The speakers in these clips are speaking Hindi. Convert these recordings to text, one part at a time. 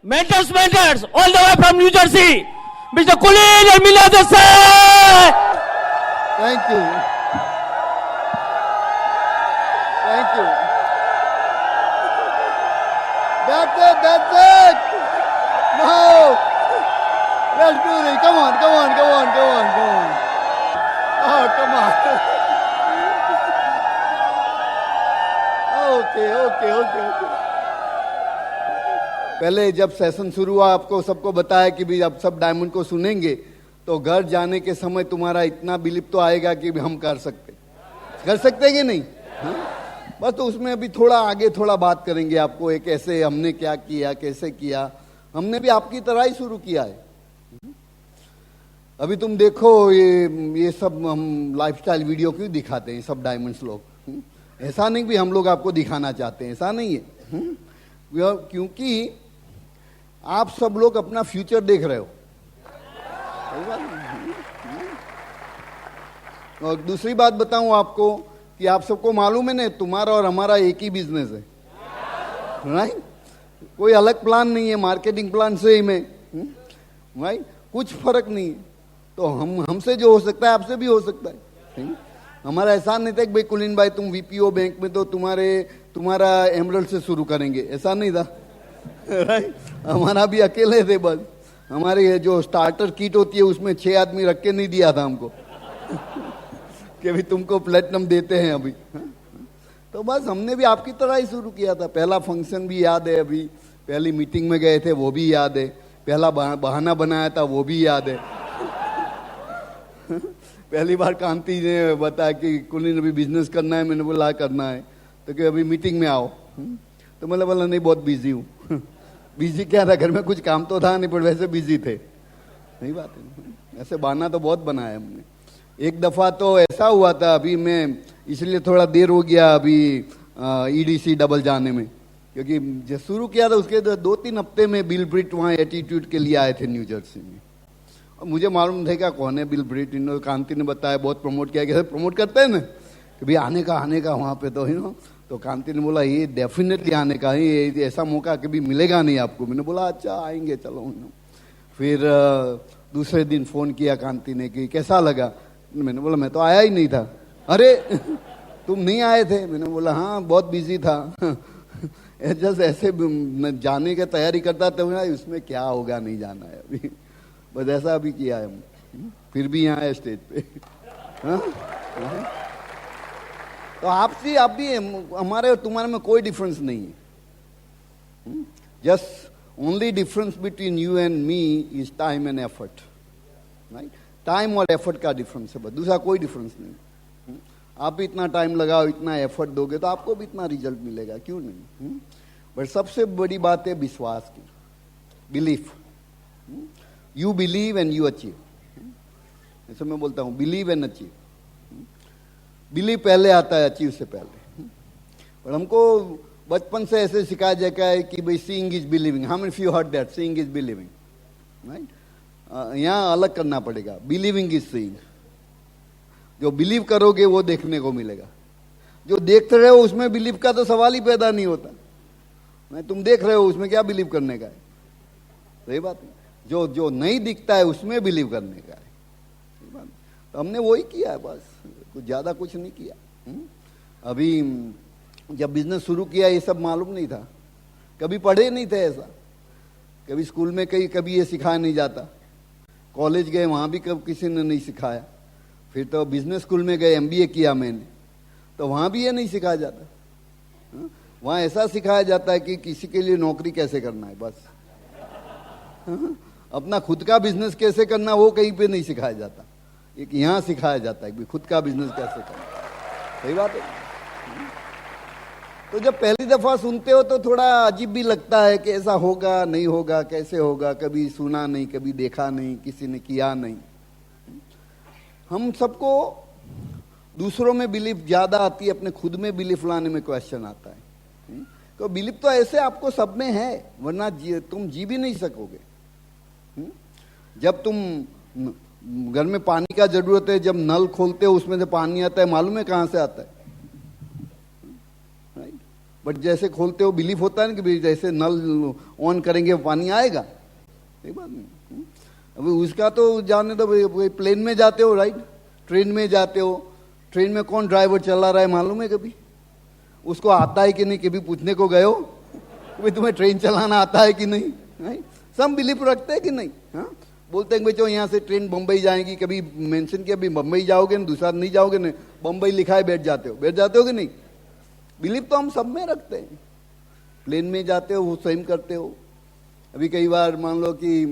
mentors, all the way from New Jersey, Mr. Kulin and Mila Desai. Thank you. Thank you. That's it. That's it. No. Let's do this. Come on. Come on. Come on. Come on. Come on. Oh, come on. Okay. Okay. Okay. Okay. पहले जब सेशन शुरू हुआ आपको सबको बताया कि भी अब सब डायमंड को सुनेंगे तो घर जाने के समय तुम्हारा इतना बिलीव तो आएगा कि हम कर सकते कि नहीं? हाँ? बस तो उसमें अभी थोड़ा आगे थोड़ा बात करेंगे आपको एक ऐसे हमने क्या किया कैसे किया. हमने भी आपकी तरह ही शुरू किया है. अभी तुम देखो ये सब हम लाइफस्टाइल वीडियो क्यों दिखाते हैं सब डायमंड्स लोग. ऐसा नहीं भी हम लोग आपको दिखाना चाहते हैं, ऐसा नहीं है. क्योंकि आप सब लोग अपना फ्यूचर देख रहे हो. और दूसरी बात बताऊं आपको कि आप सबको मालूम है ना तुम्हारा और हमारा एक ही बिजनेस है, राइट? कोई अलग प्लान नहीं है, मार्केटिंग प्लान से ही में, राइट? कुछ फर्क नहीं है. तो हमसे जो हो सकता है आपसे भी हो सकता है. हमारा एहसान नहीं था कि भाई कुलीन भाई तुम वीपीओ बैंक में तो तुम्हारा एमरल्ड से शुरू करेंगे, ऐसा नहीं था, राइट? हमारा भी अकेले थे. बस हमारे जो स्टार्टर किट होती है उसमें 6 आदमी रख के नहीं दिया था हमको कि भी तुमको प्लेटिनम देते हैं अभी. तो बस हमने भी आपकी तरह ही शुरू किया था. पहला फंक्शन भी याद है, अभी पहली मीटिंग में गए थे वो भी याद है, पहला बहाना बनाया था वो भी याद है. पहली बार कांति ने बताया कि कुलीन अभी बिजनेस करना है, मैंने बोला करना है तो कि अभी मीटिंग में आओ. तो मैंने बोला नहीं बहुत बिजी हूँ. बिजी क्या था, घर में कुछ काम तो था नहीं पर वैसे बिजी थे. नहीं बात है, ऐसे बहाना तो बहुत बनाया हमने. एक दफा तो ऐसा हुआ था, अभी मैं इसलिए थोड़ा देर हो गया अभी ईडीसी डबल जाने में, क्योंकि जब शुरू किया था उसके 2-3 हफ्ते में बिल ब्रिट वहाँ एटीट्यूड के लिए आए थे न्यू जर्सी में. और मुझे मालूम था क्या कौन है बिल ब्रिट. इन्होंने कांति ने बताया, बहुत प्रमोट किया, कैसे प्रमोट करते हैं ना कि भाई आने का वहाँ पे तो तो कांति ने बोला ये डेफिनेटली आने का, ये ऐसा मौका कभी मिलेगा नहीं आपको. मैंने बोला अच्छा आएंगे चलो. फिर दूसरे दिन फोन किया कांति ने कि कैसा लगा. मैंने बोला मैं तो आया ही नहीं था. अरे तुम नहीं आए थे? मैंने बोला हाँ बहुत बिजी था. जस्ट ऐसे जाने की तैयारी करता था, उसमें क्या होगा, नहीं जाना है अभी. बस ऐसा अभी किया है हम. फिर भी यहाँ है स्टेज पे. तो आपसे आप भी हमारे और तुम्हारे में कोई डिफरेंस नहीं है. Just only difference between you and me is time and effort, right? Time और एफर्ट का डिफरेंस है, बस दूसरा कोई डिफरेंस नहीं. आप भी इतना टाइम लगाओ, इतना एफर्ट दोगे तो आपको भी इतना रिजल्ट मिलेगा, क्यों नहीं? बट सबसे बड़ी बात है विश्वास की, belief. You believe and you achieve. ऐसे मैं बोलता हूँ बिलीव एंड अचीव. बिलीव पहले आता है अचीव से पहले. पर हमको बचपन से ऐसे सिखाया जाता है कि भाई seeing is believing. How many of you heard that? Seeing is believing, right? यहाँ अलग करना पड़ेगा. Believing is seeing. जो बिलीव करोगे वो देखने को मिलेगा. जो देखते रहे हो उसमें बिलीव का तो सवाल ही पैदा नहीं होता. नहीं, तुम देख रहे हो उसमें क्या बिलीव करने का है? सही बात है. जो नहीं दिखता है उसमें बिलीव करने का है. तो हमने वही किया है, बस कुछ ज्यादा कुछ नहीं किया. अभी जब बिजनेस शुरू किया ये सब मालूम नहीं था, कभी पढ़े नहीं थे ऐसा, कभी स्कूल में कभी ये सिखाया नहीं जाता. कॉलेज गए वहाँ भी कभी किसी ने नहीं सिखाया. फिर तो बिजनेस स्कूल में गए, एमबीए किया मैंने, तो वहाँ भी ये नहीं सिखाया जाता. वहाँ ऐसा सिखाया जाता है कि किसी के लिए नौकरी कैसे करना है, बस. अपना खुद का बिजनेस कैसे करना वो कहीं पे नहीं सिखाया जाता. एक यहाँ सिखाया जाता है कि खुद का बिजनेस कैसे करना. सही बात है. तो जब पहली दफा सुनते हो तो थोड़ा अजीब भी लगता है कि ऐसा होगा नहीं होगा, कैसे होगा, कभी सुना नहीं, कभी देखा नहीं, किसी ने किया नहीं. हम सबको दूसरों में बिलीफ ज्यादा आती है, अपने खुद में बिलीफ लाने में क्वेश्चन आता है. तो बिलीफ तो ऐसे आपको सब में है, वरना तुम जी भी नहीं सकोगे. जब तुम घर में पानी का जरूरत है, जब नल खोलते हो उसमें से पानी आता है, मालूम है कहां से आता है? राइट? बट जैसे खोलते हो बिलीफ होता है ना कि भाई जैसे नल ऑन करेंगे पानी आएगा, सही बात नहीं। अभी उसका तो जाने दो भाई, प्लेन में जाते हो राइट, ट्रेन में जाते हो, ट्रेन में कौन ड्राइवर चला रहा है मालूम है कभी? उसको आता है कि नहीं, कभी पूछने को गए हो भाई तुम्हें ट्रेन चलाना आता है कि नहीं? राइट, सब बिलीफ रखते हैं कि नहीं? हाँ, बोलते हैं भाई चलो यहाँ से ट्रेन बम्बई जाएगी, कभी मेंशन किया अभी बम्बई जाओगे ना, दूसरा नहीं जाओगे ना, बम्बई लिखा है बैठ जाते हो कि नहीं? बिलीफ तो हम सब में रखते हैं। प्लेन में जाते हो वो सेम करते हो। अभी कई बार मान लो कि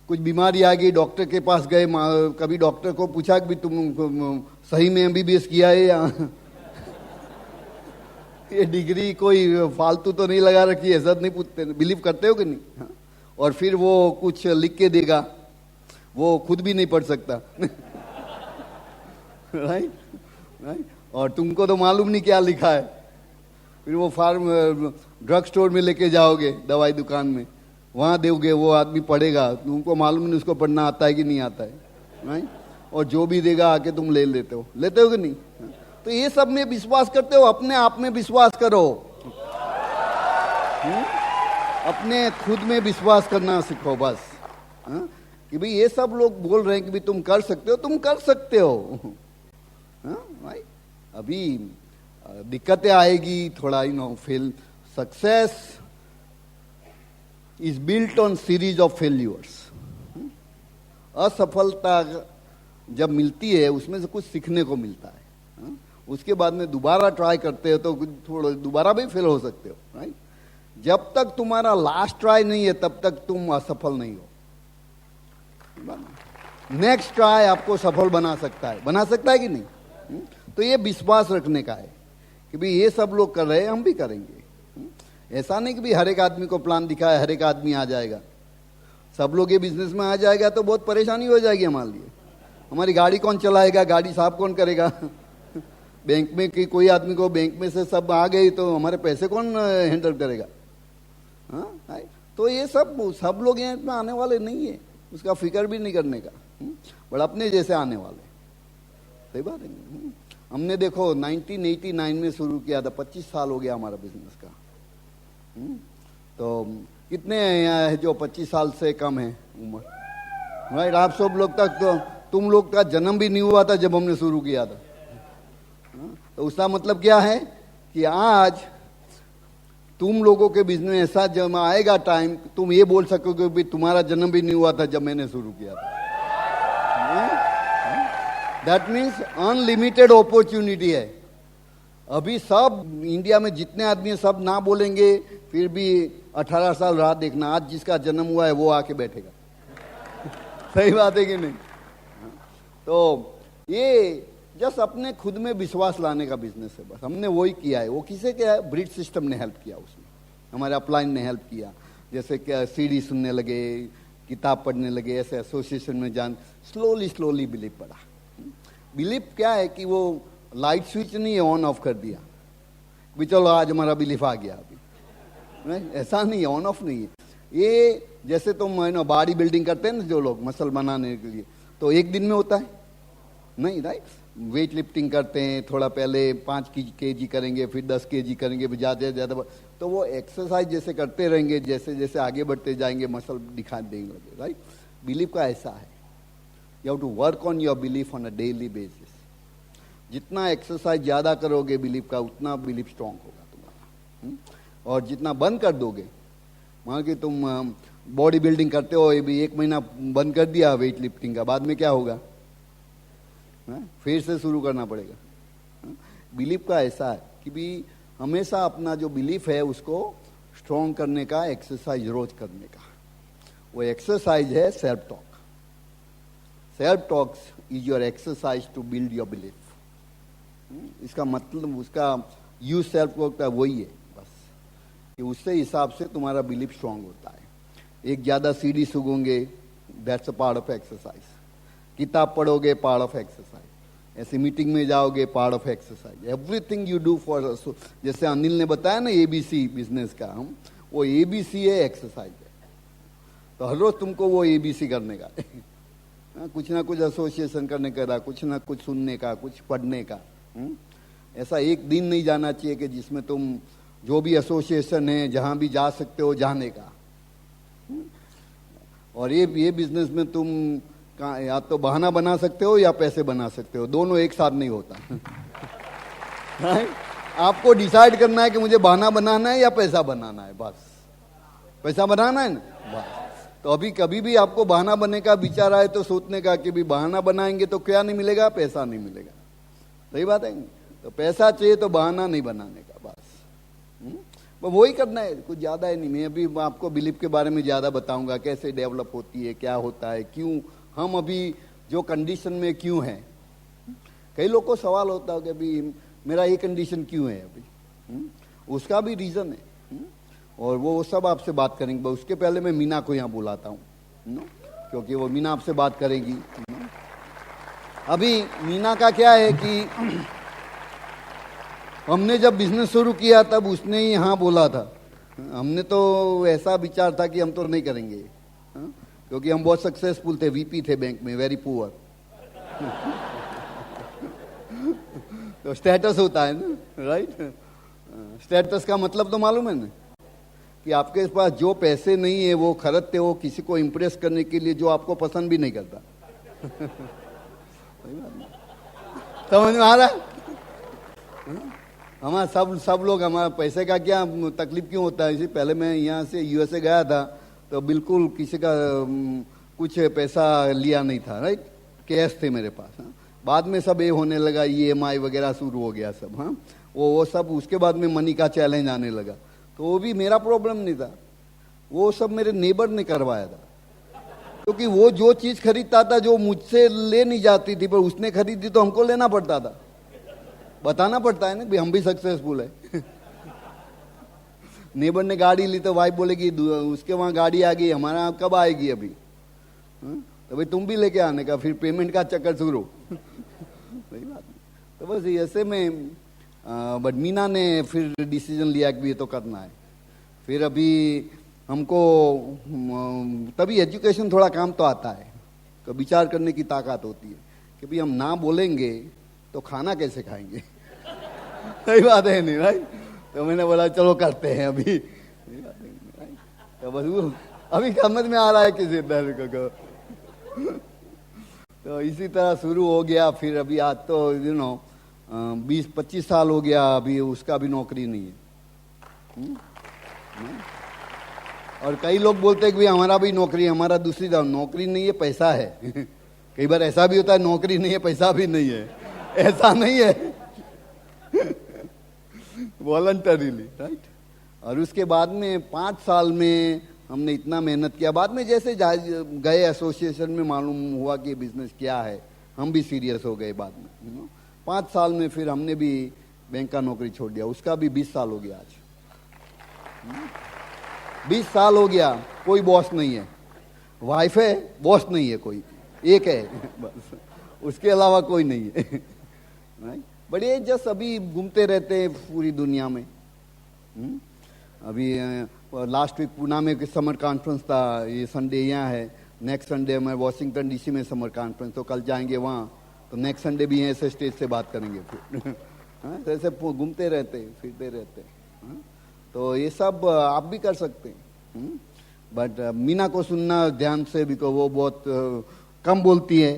कुछ बीमारी आ गई, डॉक्टर के पास गए, कभी डॉक्टर को पूछा कि तुम सही में एमबीबीएस किया है या ये डिग्री कोई फालतू तो नहीं लगा रखी है, ऐसा नहीं पूछते, बिलीव करते हो कि नहीं? हाँ? और फिर वो कुछ लिख के देगा, वो खुद भी नहीं पढ़ सकता राइट राइट, और तुमको तो मालूम नहीं क्या लिखा है। फिर वो फार्म ड्रग स्टोर में लेके जाओगे, दवाई दुकान में, वहां दोगे, वो आदमी पढ़ेगा, तुमको मालूम नहीं उसको पढ़ना आता है कि नहीं आता है, राइट? और जो भी देगा आके तुम ले लेते हो कि नहीं? तो ये सब में विश्वास करते हो, अपने आप में विश्वास करो। अपने खुद में विश्वास करना सीखो बस। कि भाई ये सब लोग बोल रहे हैं कि भाई तुम कर सकते हो, तुम कर सकते हो। भाई अभी दिक्कतें आएगी थोड़ा, fail, success is built on series of failures. असफलता जब मिलती है उसमें से कुछ सीखने को मिलता है। उसके बाद में दोबारा ट्राई करते हो तो थोड़ा दोबारा भी फेल हो सकते हो, राइट? जब तक तुम्हारा लास्ट ट्राई नहीं है तब तक तुम असफल नहीं हो। नेक्स्ट ट्राई आपको सफल बना सकता है कि नहीं? तो ये विश्वास रखने का है कि भाई ये सब लोग कर रहे हैं, हम भी करेंगे। ऐसा नहीं कि भाई हर एक आदमी को प्लान दिखाया, हर एक आदमी आ जाएगा। सब लोग ये बिजनेस में आ जाएगा तो बहुत परेशानी हो जाएगी हमारे लिए। हमारी गाड़ी कौन चलाएगा, गाड़ी साफ कौन करेगा? बैंक में कि कोई आदमी को बैंक में से सब आ गई तो हमारे पैसे कौन हैंडल करेगा? हाँ, तो ये सब लोग यहाँ इतना आने वाले नहीं है, उसका फिक्र भी नहीं करने का, बट अपने जैसे आने वाले। सही बात है। हमने देखो 1989 में शुरू किया था, 25 साल हो गया हमारा बिजनेस का। तो कितने यहाँ है जो 25 साल से कम है उम्र, राइट? आप सब लोग तक तो तुम लोग का जन्म भी नहीं हुआ था जब हमने शुरू किया था। तो उसका मतलब क्या है कि आज तुम लोगों के बिजनेस में ऐसा जब आएगा टाइम, तुम ये बोल सकोगे कि तुम्हारा जन्म भी नहीं हुआ था जब मैंने शुरू किया था। दैट मीन्स अनलिमिटेड अपॉर्चुनिटी है। अभी सब इंडिया में जितने आदमी सब ना बोलेंगे, फिर भी 18 साल राह देखना, आज जिसका जन्म हुआ है वो आके बैठेगा। सही बात है कि नहीं? तो ये जस्ट अपने खुद में विश्वास लाने का बिजनेस है, बस हमने वही किया है। वो किसे क्या है, ब्रिज सिस्टम ने हेल्प किया, उसमें हमारे अपलाइन ने हेल्प किया। जैसे क्या सीडी सुनने लगे, किताब पढ़ने लगे, ऐसे एसोसिएशन में जान, स्लोली बिलीफ पड़ा। बिलीफ क्या है कि वो लाइट स्विच नहीं है ऑन ऑफ कर दिया भी चलो आज हमारा बिलीफ आ गया अभी, नहीं? ऐसा नहीं है, ऑन ऑफ नहीं है। ये जैसे तुम बॉडी बिल्डिंग करते हैं ना जो लोग मसल बनाने के लिए, तो एक दिन में होता है नहीं, राइट? वेट लिफ्टिंग करते हैं, थोड़ा पहले 5 kg करेंगे, फिर 10 kg करेंगे, फिर ज़्यादा, तो वो एक्सरसाइज जैसे करते रहेंगे, जैसे जैसे आगे बढ़ते जाएंगे मसल दिखा देंगे, राइट? बिलीफ का ऐसा है, you have to work on your belief on a daily basis. जितना एक्सरसाइज ज़्यादा करोगे बिलीफ का, उतना बिलीफ स्ट्रांग होगा तुम्हारा। और जितना बंद कर दोगे, मान कि तुम बॉडी बिल्डिंग करते हो, ये भी 1 महीना बंद कर दिया वेट लिफ्टिंग का, बाद में क्या होगा? फिर से शुरू करना पड़ेगा। बिलीफ का ऐसा है कि भी हमेशा अपना जो बिलीफ है उसको स्ट्रॉन्ग करने का एक्सरसाइज रोज करने का। वो एक्सरसाइज है self talk. Self talk is your exercise to build your belief. इसका मतलब उसका यूज सेल्फ टॉक का वही है बस, कि उससे हिसाब से तुम्हारा बिलीफ स्ट्रांग होता है। एक ज़्यादा सीढ़ी सूंघोगे, that's a part of exercise. किताब पढ़ोगे, पार्ट ऑफ एक्सरसाइज। ऐसे मीटिंग में जाओगे, part of exercise. Everything you do for, जैसे अनिल ने बताया ना ABC बिजनेस का, हम वो ABC है, एक्सरसाइज है। तो हर रोज तुमको वो ABC करने का कुछ ना कुछ एसोसिएशन करने का, कुछ ना कुछ सुनने का, कुछ पढ़ने का, ऐसा एक दिन नहीं जाना चाहिए कि जिसमें तुम जो भी एसोसिएशन है जहां भी जा सकते हो जाने का। और ये बिजनेस में तुम या तो बहाना बना सकते हो या पैसे बना सकते हो, दोनों एक साथ नहीं होता। आपको डिसाइड करना है कि मुझे बहाना बनाना है या पैसा बनाना है, बस पैसा बनाना है ना, बस। तो अभी कभी भी आपको बहाना बनने का विचार आए तो सोचने का कि भी बहाना बनाएंगे तो क्या नहीं मिलेगा, पैसा नहीं मिलेगा। सही बात है। तो पैसा चाहिए तो बहाना नहीं बनाने का, बस वही करना है, कुछ ज्यादा है नहीं। मैं अभी आपको बिलीफ के बारे में ज्यादा बताऊंगा, कैसे डेवलप होती है, क्या होता है, क्यों हम अभी जो कंडीशन में क्यों हैं। कई लोग को सवाल होता है कि अभी मेरा ये कंडीशन क्यों है अभी, उसका भी रीजन है। और वो सब आपसे बात करेंगे। उसके पहले मैं मीना को यहाँ बुलाता हूँ, क्योंकि वो मीना आपसे बात करेगी। अभी मीना का क्या है कि हमने जब बिजनेस शुरू किया तब उसने ही हाँ बोला था। हमने तो ऐसा विचार था कि हम तो नहीं करेंगे, क्योंकि हम बहुत सक्सेसफुल थे, वीपी थे बैंक में, वेरी पुअर। तो स्टेटस होता है ना, राइट। स्टेटस का मतलब तो मालूम है ना, कि आपके पास जो पैसे नहीं है वो खरीदते हो किसी को इम्प्रेस करने के लिए जो आपको पसंद भी नहीं करता। समझ में आ रहा है? हमारा सब लोग, हमारा पैसे का क्या तकलीफ क्यों होता है। इसी पहले मैं यहाँ से यूएसए गया था तो बिल्कुल किसी का कुछ पैसा लिया नहीं था, राइट, कैश थे मेरे पास। बाद में सब ये होने लगा, ईएमआई वगैरह शुरू हो गया सब। हाँ, वो सब उसके बाद में मनी का चैलेंज आने लगा। तो वो भी मेरा प्रॉब्लम नहीं था, वो सब मेरे नेबर ने करवाया था। क्योंकि वो जो चीज खरीदता था जो मुझसे ले नहीं जाती थी, पर उसने खरीदी तो हमको लेना पड़ता था, बताना पड़ता है ना भी हम भी सक्सेसफुल है। नेबर ने गाड़ी ली तो वाइफ बोलेगी उसके वहां गाड़ी आ गई, हमारा कब आएगी अभी, तो भाई तुम भी लेके आने का, फिर पेमेंट का चक्कर शुरू। सही बात। तो बस ऐसे में बट मीना ने फिर डिसीजन लिया कि ये तो करना है। फिर अभी हमको तभी एजुकेशन थोड़ा काम तो आता है, तो विचार करने की ताकत होती है कि भाई हम ना बोलेंगे तो खाना कैसे खाएंगे। सही बात है नहीं, राइट। तो मैंने बोला चलो करते हैं अभी। तो बस वो अभी समझ में आ रहा है किसी तरह को। तो इसी तरह शुरू हो गया। फिर अभी आज तो 20-25 साल हो गया, अभी उसका भी नौकरी नहीं है। और कई लोग बोलते हैं कि भाई हमारा भी नौकरी है, हमारा दूसरी नौकरी नहीं है, पैसा है। कई बार ऐसा भी होता है नौकरी नहीं है पैसा भी नहीं है, ऐसा नहीं है। Voluntarily, right. और उसके बाद में 5 साल में हमने इतना मेहनत किया। बाद में जैसे गए एसोसिएशन में मालूम हुआ कि बिजनेस क्या है, हम भी सीरियस हो गए बाद में। 5 साल में फिर हमने भी बैंक का नौकरी छोड़ दिया। उसका भी 20 साल हो गया आज। 20 साल हो गया, कोई बॉस नहीं है। वाइफ है, बॉस नहीं है, कोई एक है बस, उसके अलावा कोई नहीं है। बड़े जस्ट अभी घूमते रहते हैं पूरी दुनिया में। अभी लास्ट वीक पुणे में समर कॉन्फ्रेंस था, ये संडे यहाँ है, नेक्स्ट संडे में वॉशिंगटन डीसी में समर कॉन्फ्रेंस, तो कल जाएंगे वहाँ। तो नेक्स्ट संडे भी ऐसे स्टेज से बात करेंगे फिर। ऐसे घूमते रहते फिरते रहते। तो ये सब आप भी कर सकते हैं। बट मीना को सुनना ध्यान से, बिकॉज वो बहुत कम बोलती है,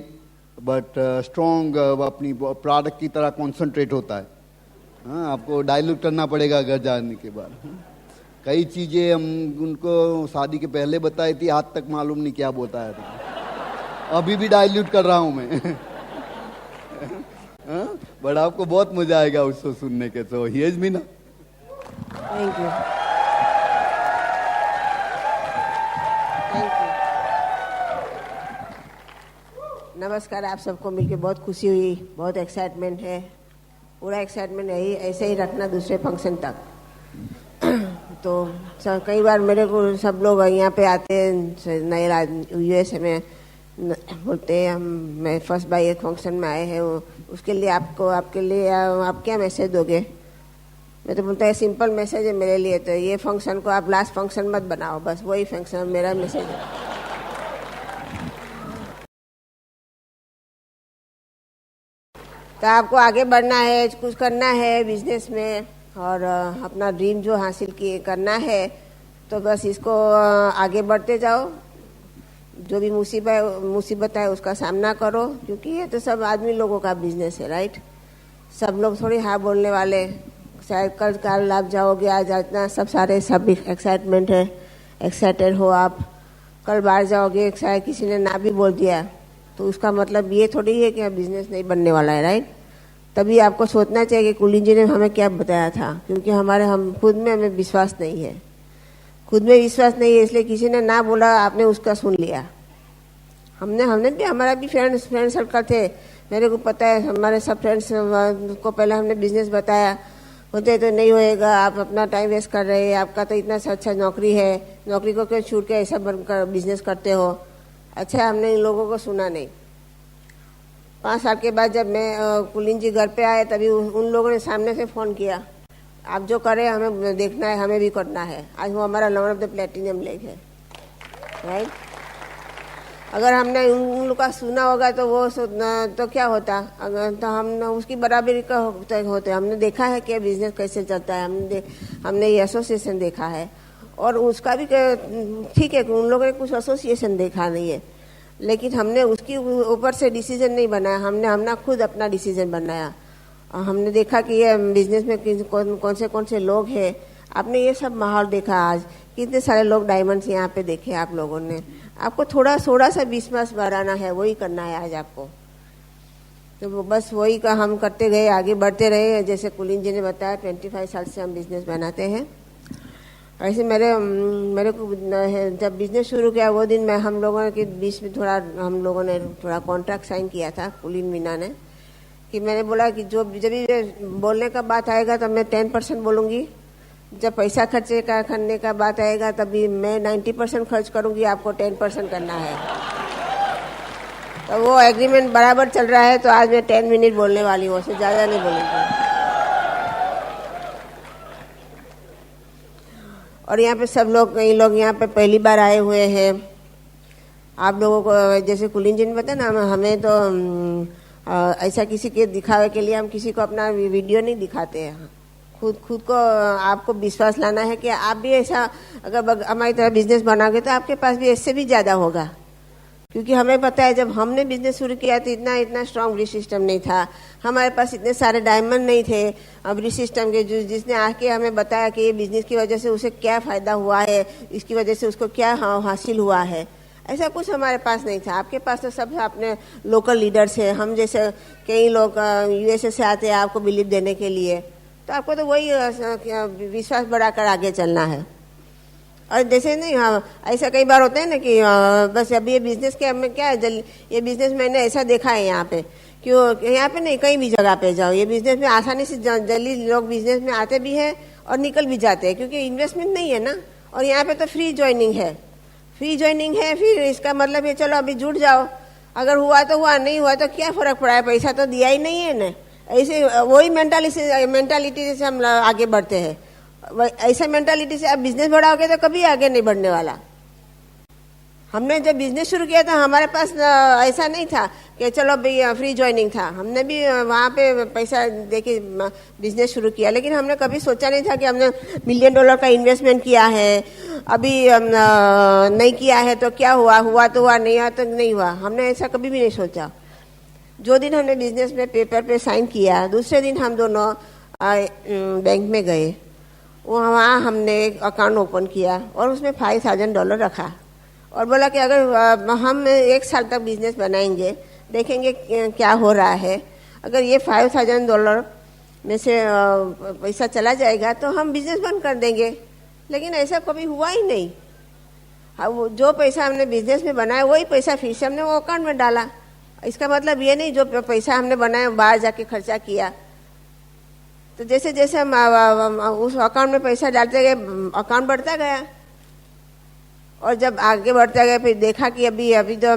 बट स्ट्रॉन्ग अपनी प्रोडक्ट की तरह कॉन्सेंट्रेट होता है। हाँ, आपको डाइल्यूट करना पड़ेगा घर जाने के बाद। कई चीजें हम उनको शादी के पहले बताई थी, आज तक मालूम नहीं क्या बताया था। अभी भी डाइल्यूट कर रहा हूं मैं। बट आपको बहुत मजा आएगा उसको सुनने के। तो here's Meena. Thank you, thank you. नमस्कार, आप सबको मिलके बहुत खुशी हुई, बहुत एक्साइटमेंट है। पूरा एक्साइटमेंट यही ऐसे ही रखना दूसरे फंक्शन तक। तो कई बार मेरे को सब लोग यहाँ पे आते हैं नए यूएसए में, बोलते हैं हम मैं फर्स्ट बार एक फंक्शन में आए हैं, उसके लिए आपके लिए आप क्या मैसेज दोगे। मैं तो बोलता है सिंपल मैसेज है मेरे लिए, तो ये फंक्शन को आप लास्ट फंक्शन मत बनाओ, बस वही फंक्शन मेरा मैसेज है। तो आपको आगे बढ़ना है, कुछ करना है बिजनेस में और अपना ड्रीम जो हासिल किए करना है, तो बस इसको आगे बढ़ते जाओ। जो भी मुसीबत है उसका सामना करो, क्योंकि ये तो सब आदमी लोगों का बिजनेस है, राइट। सब लोग थोड़ी हाँ बोलने वाले, शायद कल आप जाओगे, आज इतना सब एक्साइटमेंट है, एक्साइटेड हो आप, कल बाहर जाओगे शायद किसी ने ना भी बोल दिया, तो उसका मतलब ये थोड़ी है कि बिजनेस नहीं बनने वाला है, राइट। तभी आपको सोचना चाहिए कि कुलीन जी ने हमें क्या बताया था, क्योंकि हम खुद में हमें विश्वास नहीं है, खुद में विश्वास नहीं है, इसलिए किसी ने ना बोला आपने उसका सुन लिया। हमने भी, हमारा भी फ्रेंड सर्कल थे, मेरे को पता है, हमारे सब फ्रेंड्स को पहले हमने बिजनेस बताया, होते तो नहीं होएगा, आप अपना टाइम वेस्ट कर रहे हैं, आपका तो इतना अच्छा नौकरी है, नौकरी को क्यों छूट के ऐसा बनकर बिजनेस करते हो। अच्छा, हमने इन लोगों को सुना नहीं। 5 साल के बाद जब मैं कुलीन जी घर पे आए, तभी उन लोगों ने सामने से फ़ोन किया, आप जो करें हमें देखना है, हमें भी करना है। आज वो हमारा one of the platinum leg है, राइट। अगर हमने उन लोग का सुना होगा तो वो तो क्या होता, अगर तो हम उसकी बराबरी का होते। हमने देखा है कि बिजनेस कैसे चलता है, हमने ये एसोसिएशन देखा है, और उसका भी ठीक है कि उन लोगों ने कुछ एसोसिएशन देखा नहीं है, लेकिन हमने उसकी ऊपर से डिसीजन नहीं बनाया, हमने खुद अपना डिसीजन बनाया। हमने देखा कि ये बिजनेस में कौन से लोग हैं। आपने ये सब माहौल देखा, आज कितने सारे लोग डायमंड्स यहाँ पे देखे आप लोगों ने। आपको थोड़ा सा विश्वास बढ़ाना है, वही करना है आज आपको। तो बस वही का हम करते गए, आगे बढ़ते रहे। जैसे कुलीन जी ने बताया 25 साल से हम बिजनेस बनाते हैं। ऐसे मेरे को जब बिजनेस शुरू किया वो दिन हम लोगों के बीच में हम लोगों ने थोड़ा कॉन्ट्रैक्ट साइन किया था कुलीन मीना ने, कि मैंने बोला कि जब भी बोलने का बात आएगा तब मैं 10% बोलूँगी, जब पैसा खर्चे का करने का बात आएगा तभी मैं 90% खर्च करूँगी, आपको 10% करना है। तो वो एग्रीमेंट बराबर चल रहा है। तो आज मैं 10 मिनट बोलने वाली हूँ, उससे ज़्यादा नहीं बोलूँगी। और यहाँ पे सब लोग, कई लोग यहाँ पे पहली बार आए हुए हैं। आप लोगों को जैसे कुलीन जी ने बताया ना, हमें तो ऐसा किसी के दिखावे के लिए हम किसी को अपना वीडियो नहीं दिखाते हैं। खुद को आपको विश्वास लाना है कि आप भी ऐसा, अगर हमारी तरह बिजनेस बनाओगे तो आपके पास भी इससे भी ज़्यादा होगा। क्योंकि हमें पता है जब हमने बिजनेस शुरू किया तो इतना स्ट्रॉन्ग ब्रिज सिस्टम नहीं था, हमारे पास इतने सारे डायमंड नहीं थे ब्रिज सिस्टम के, जिसने आके हमें बताया कि ये बिजनेस की वजह से उसे क्या फ़ायदा हुआ है, इसकी वजह से उसको क्या हासिल हुआ है। ऐसा कुछ हमारे पास नहीं था। आपके पास तो सब अपने लोकल लीडर्स हैं। हम जैसे कई लोग USA से आते हैं आपको बिलीव देने के लिए, तो आपको तो वही विश्वास बढ़ाकर आगे चलना है। और जैसे नहीं, हाँ, ऐसा कई बार होता है ना कि बस अभी ये बिजनेस के हमें क्या है, ये बिजनेस मैंने ऐसा देखा है यहाँ पे, क्यों यहाँ पे नहीं कहीं भी जगह पे जाओ, ये बिजनेस में आसानी से जल्दी लोग बिजनेस में आते भी हैं और निकल भी जाते हैं, क्योंकि इन्वेस्टमेंट नहीं है ना। और यहाँ पे तो फ्री ज्वाइनिंग है, फिर इसका मतलब है चलो अभी जुड़ जाओ, अगर हुआ तो हुआ, नहीं हुआ तो क्या फर्क पड़ा है, पैसा तो दिया ही नहीं है ना। ऐसे वही मेंटालिटी से हम आगे बढ़ते हैं। ऐसा मेंटालिटी से आप बिजनेस बढ़ाओगे तो कभी आगे नहीं बढ़ने वाला। हमने जब बिजनेस शुरू किया था हमारे पास ऐसा नहीं था कि चलो भाई फ्री ज्वाइनिंग था, हमने भी वहाँ पे पैसा देके बिजनेस शुरू किया, लेकिन हमने कभी सोचा नहीं था कि हमने $1 मिलियन का इन्वेस्टमेंट किया है, अभी नहीं किया है तो क्या हुआ तो हुआ, नहीं हुआ तो नहीं हुआ। हमने ऐसा कभी भी नहीं सोचा। जो दिन हमने बिजनेस में पेपर पे साइन किया, दूसरे दिन हम दोनों बैंक में गए, वहाँ हमने एक अकाउंट ओपन किया और उसमें $5,000 रखा और बोला कि अगर हम 1 साल तक बिजनेस बनाएंगे, देखेंगे क्या हो रहा है, अगर ये $5,000 में से पैसा चला जाएगा तो हम बिजनेस बंद कर देंगे। लेकिन ऐसा कभी हुआ ही नहीं। अब जो पैसा हमने बिजनेस में बनाया वही पैसा फिर से हमने वो अकाउंट में डाला। इसका मतलब ये नहीं जो पैसा हमने बनाया बाहर जाके खर्चा किया। तो जैसे जैसे हम उस अकाउंट में पैसा डालते गए, अकाउंट बढ़ता गया और जब आगे बढ़ता गया फिर देखा कि अभी तो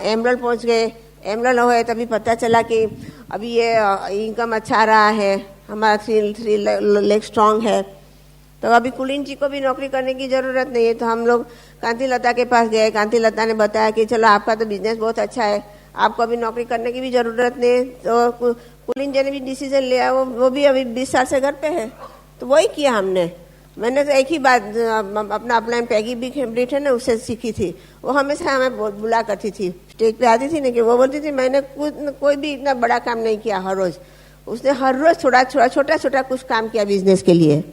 एमरल्ड पहुंच गए। एमरल्ड हुए तभी पता चला कि अभी ये इनकम अच्छा रहा है, हमारा 3 लेग स्ट्रांग है। तो अभी कुलीन जी को भी नौकरी करने की ज़रूरत नहीं है। तो हम लोग कांति लता के पास गए। कांति लता ने बताया कि चलो आपका तो बिजनेस बहुत अच्छा है, आपको अभी नौकरी करने की भी ज़रूरत नहीं है। तो कुलीन जी ने भी डिसीजन लिया, वो भी अभी 20 साल से घर पे है, तो वही किया हमने। मैंने तो एक ही बात अपना अपलाइन पैगी ब्रिट है ना, उससे सीखी थी। वो हमेशा हमें बुला करती थी, स्टेज पे आती थी ना, कि वो बोलती थी मैंने कोई भी इतना बड़ा काम नहीं किया हर रोज। उसने हर रोज थोड़ा छोटा छोटा कुछ काम किया बिजनेस के लिए।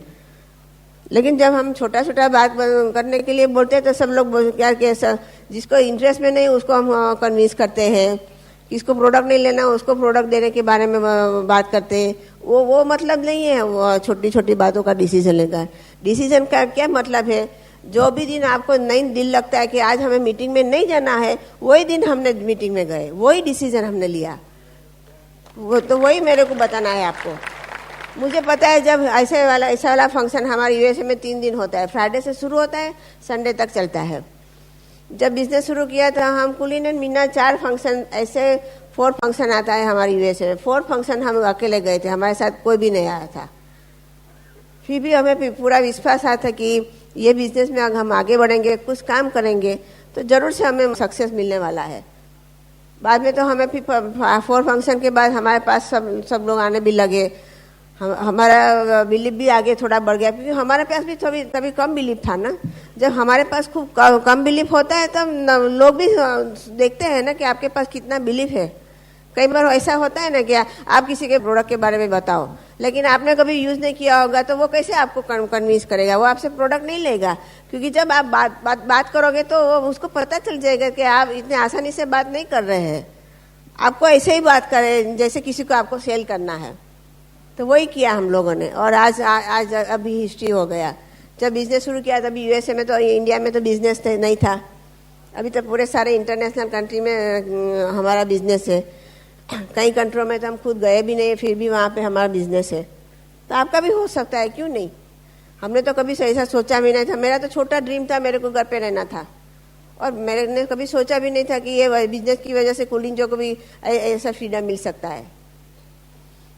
लेकिन जब हम छोटा छोटा बात करने के लिए बोलते हैं तो सब लोग क्या जिसको इंटरेस्ट में नहीं उसको हम कन्विंस करते हैं, किसको प्रोडक्ट नहीं लेना उसको प्रोडक्ट देने के बारे में बात करते हैं। वो मतलब नहीं है वो छोटी छोटी बातों का डिसीजन लेगा। डिसीजन का क्या मतलब है, जो भी दिन आपको नहीं दिल लगता है कि आज हमें मीटिंग में नहीं जाना है, वही दिन हमने मीटिंग में गए, वही डिसीजन हमने लिया। तो वही मेरे को बताना है आपको। मुझे पता है जब ऐसा वाला फंक्शन हमारे यूएसए में 3 दिन होता है, फ्राइडे से शुरू होता है, संडे तक चलता है। जब बिजनेस शुरू किया था हम कुलीन एंड मीना 4 फंक्शन, ऐसे 4 फंक्शन आता है हमारे यूएसए में। 4 फंक्शन हम अकेले गए थे, हमारे साथ कोई भी नहीं आया था। फिर भी हमें पूरा विश्वास आता था कि ये बिजनेस में अगर हम आगे बढ़ेंगे, कुछ काम करेंगे तो जरूर से हमें सक्सेस मिलने वाला है। बाद में तो हमें फिर 4 फंक्शन के बाद हमारे पास सब लोग आने भी लगे। हमारा बिलीफ भी आगे थोड़ा बढ़ गया, क्योंकि हमारे पास भी कभी कम बिलीफ था ना। जब हमारे पास खूब कम बिलीफ होता है तब लोग भी देखते हैं ना कि आपके पास कितना बिलीफ है। कई बार ऐसा होता है ना कि आप किसी के प्रोडक्ट के बारे में बताओ, लेकिन आपने कभी यूज नहीं किया होगा, तो वो कैसे आपको कन्विंस करेगा, वो आपसे प्रोडक्ट नहीं लेगा। क्योंकि जब आप बात करोगे तो उसको पता चल जाएगा कि आप इतने आसानी से बात नहीं कर रहे हैं, आपको ऐसे ही बात करें जैसे किसी को आपको सेल करना है। तो वही किया हम लोगों ने, और आज अभी हिस्ट्री हो गया। जब बिजनेस शुरू किया तभी यूएसए में तो, इंडिया में तो बिजनेस नहीं था। अभी तो पूरे सारे इंटरनेशनल कंट्री में हमारा बिजनेस है। कई कंट्रियों में तो हम खुद गए भी नहीं, फिर भी वहाँ पे हमारा बिजनेस है। तो आपका भी हो सकता है, क्यों नहीं। हमने तो कभी ऐसा सोचा भी नहीं था। मेरा तो छोटा ड्रीम था, मेरे को घर पे रहना था, और मैंने कभी सोचा भी नहीं था कि ये बिजनेस की वजह से कुलीन जी को भी ऐसा फ्रीडम मिल सकता है।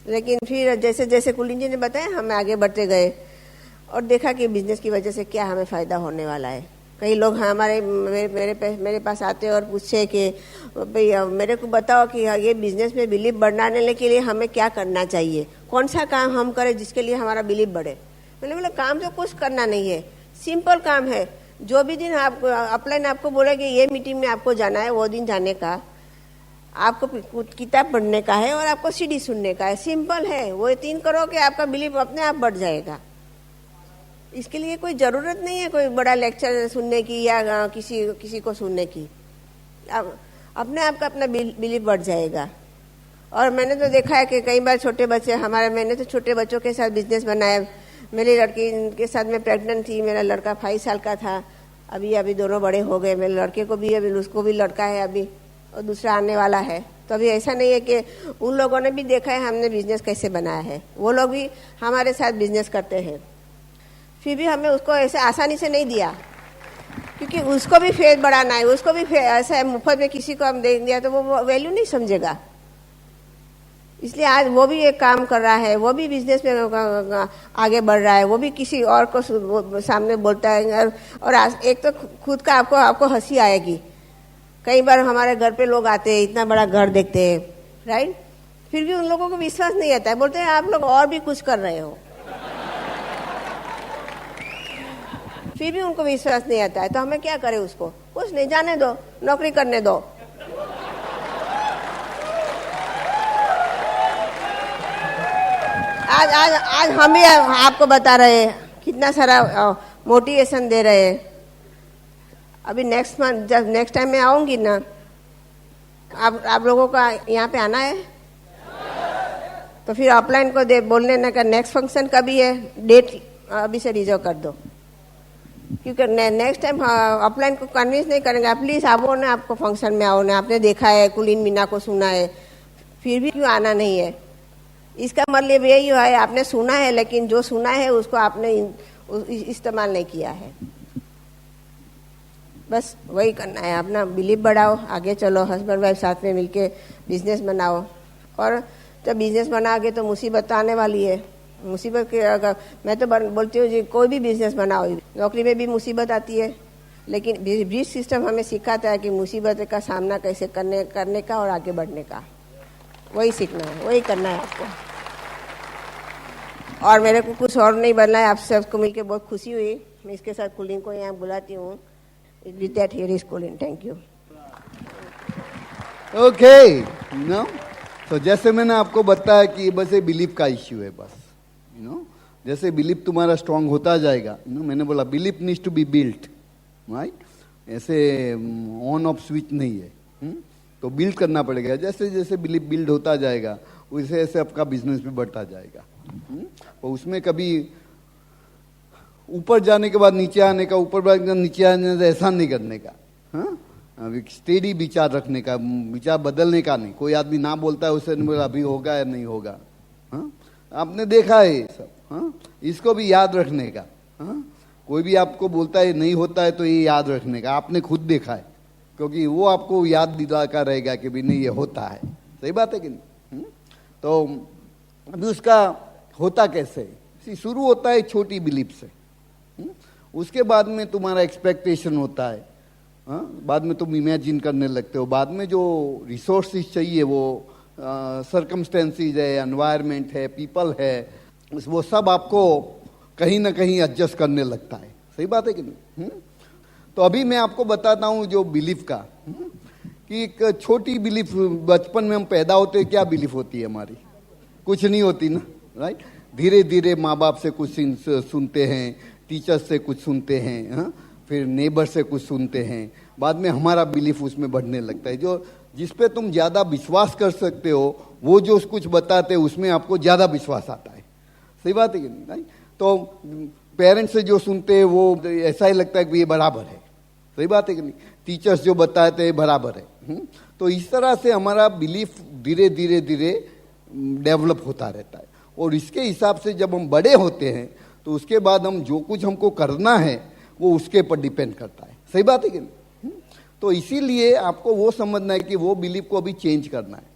लेकिन फिर जैसे जैसे कुलीन जी ने बताया, हम आगे बढ़ते गए और देखा कि बिजनेस की वजह से क्या हमें फ़ायदा होने वाला है। कई लोग मेरे पास आते और पूछे कि भाई मेरे को बताओ कि ये बिजनेस में बिलीफ बढ़ाने के लिए हमें क्या करना चाहिए, कौन सा काम हम करें जिसके लिए हमारा बिलीफ बढ़े। मैंने बोला काम तो कुछ करना नहीं है, सिंपल काम है। जो भी दिन आपको अपलाइन आपको बोले कि ये मीटिंग में आपको जाना है, वो दिन जाने का, आपको किताब पढ़ने का है और आपको सीडी सुनने का है। सिंपल है, वो 3 करोगे आपका बिलीफ अपने आप बढ़ जाएगा। इसके लिए कोई ज़रूरत नहीं है कोई बड़ा लेक्चर सुनने की या किसी को सुनने की। अपने आप का अपना बिलीफ बढ़ जाएगा। और मैंने तो देखा है कि कई बार छोटे बच्चे मैंने तो छोटे बच्चों के साथ बिजनेस बनाया। मेरी लड़की के साथ मैं प्रेग्नेंट थी, मेरा लड़का 5 साल का था। अभी दोनों बड़े हो गए। मेरे लड़के को भी अभी, उसको भी लड़का है अभी, और दूसरा आने वाला है। तो अभी ऐसा नहीं है कि उन लोगों ने भी देखा है हमने बिजनेस कैसे बनाया है, वो लोग भी हमारे साथ बिजनेस करते हैं। फिर भी हमें उसको ऐसे आसानी से नहीं दिया, क्योंकि उसको भी फेस बढ़ाना है, उसको भी ऐसा मुफ्त में किसी को हम दे दिया तो वो वैल्यू नहीं समझेगा। इसलिए आज वो भी एक काम कर रहा है, वो भी बिजनेस में आगे बढ़ रहा है, वो भी किसी और को सामने बोलता है। और एक तो खुद का आपको हंसी आएगी। कई बार हमारे घर पे लोग आते हैं, इतना बड़ा घर देखते हैं, राइट, फिर भी उन लोगों को विश्वास नहीं आता है, बोलते हैं आप लोग और भी कुछ कर रहे हो। फिर भी उनको विश्वास नहीं आता है, तो हमें क्या करें, उसको कुछ नहीं, जाने दो, नौकरी करने दो। आज हम भी आपको बता रहे हैं, कितना सारा मोटिवेशन दे रहे हैं। अभी नेक्स्ट मंथ जब नेक्स्ट टाइम मैं आऊंगी ना, आप लोगों का यहाँ पे आना है, तो फिर ऑफलाइन को बोलने ना का नेक्स्ट फंक्शन कभी है, डेट अभी से रिजर्व कर दो, क्योंकि नेक्स्ट टाइम ऑफलाइन को कन्विंस नहीं करेंगे। प्लीज़ आओ ना, आपको फंक्शन में आओ ना, आपने देखा है कुलीन मीना को सुना है, फिर भी क्यों आना नहीं है। इसका मतलब यही है, आपने सुना है लेकिन जो सुना है उसको आपने इस्तेमाल नहीं किया है। बस वही करना है, अपना बिलीफ बढ़ाओ, आगे चलो, हस्बैंड वाइफ साथ में मिलके बिजनेस बनाओ। और जब बिजनेस बनाओगे तो मुसीबत आने वाली है। मुसीबत के अगर मैं तो बोलती हूँ जी, कोई भी बिजनेस बनाओ, नौकरी में भी मुसीबत आती है, लेकिन ब्रिज सिस्टम हमें सिखाता है कि मुसीबत का सामना कैसे करने का और आगे बढ़ने का। वही सीखना है, वही करना है आपको। और मेरे को कुछ और नहीं बनना है। आप सबको मिलकर बहुत खुशी हुई। मैं इसके साथ कुलीन को यहाँ बुलाती हूँ। With that, here is Colin. Thank you. Okay no, तो जैसे मैंने आपको बताया कि बस ये बिलीफ का इश्यू है बस, जैसे बिलीफ तुम्हारा स्ट्रांग होता जाएगा, मैंने बोला belief needs to be built, right? ऐसे ऑन ऑफ स्विच नहीं है, तो बिल्ड करना पड़ेगा। जैसे जैसे बिलीफ बिल्ड होता जाएगा वैसे ऐसे आपका बिजनेस भी बढ़ता जाएगा। और उसमें कभी ऊपर जाने के बाद नीचे आने का, ऊपर नीचे आने का ऐसा नहीं करने का, स्टेडी विचार रखने का, विचार बदलने का नहीं। कोई आदमी ना बोलता है उसे नहीं बोला अभी होगा या नहीं होगा, आपने देखा है ये सब, इसको भी याद रखने का। कोई भी आपको बोलता है नहीं होता है तो ये याद रखने का, आपने खुद देखा है, क्योंकि वो आपको याद दिलाता रहेगा कि भी नहीं ये होता है। सही बात है कि नहीं? तो अभी उसका होता कैसे? शुरू होता है छोटी बिलीफ से, उसके बाद में तुम्हारा एक्सपेक्टेशन होता है, बाद में तुम इमेजिन करने लगते हो, बाद में जो रिसोर्सेज चाहिए वो सर्कमस्टेंसेस है, एनवायरनमेंट है, पीपल है, वो सब आपको कहीं ना कहीं एडजस्ट करने लगता है। सही बात है कि नहीं? तो अभी मैं आपको बताता हूँ जो बिलीफ का, कि एक छोटी बिलीफ, बचपन में हम पैदा होते हैं क्या बिलीफ होती है हमारी? कुछ नहीं होती ना, राइट? धीरे धीरे माँ बाप से कुछ सुनते हैं, टीचर्स से कुछ सुनते हैं, फिर नेबर से कुछ सुनते हैं, बाद में हमारा बिलीफ उसमें बढ़ने लगता है। जो जिस पे तुम ज़्यादा विश्वास कर सकते हो वो जो कुछ बताते हैं उसमें आपको ज़्यादा विश्वास आता है। सही बात है कि नहीं? राइट? तो पेरेंट्स से जो सुनते हैं वो ऐसा ही लगता है कि ये बराबर है। सही बात है कि नहीं? टीचर्स जो बताते हैं बराबर है। तो इस तरह से हमारा बिलीफ धीरे धीरे धीरे डेवलप होता रहता है, और इसके हिसाब से जब हम बड़े होते हैं तो उसके बाद हम जो कुछ हमको करना है वो उसके पर डिपेंड करता है। सही बात है कि नहीं? तो इसीलिए आपको वो समझना है कि वो बिलीफ को अभी चेंज करना है।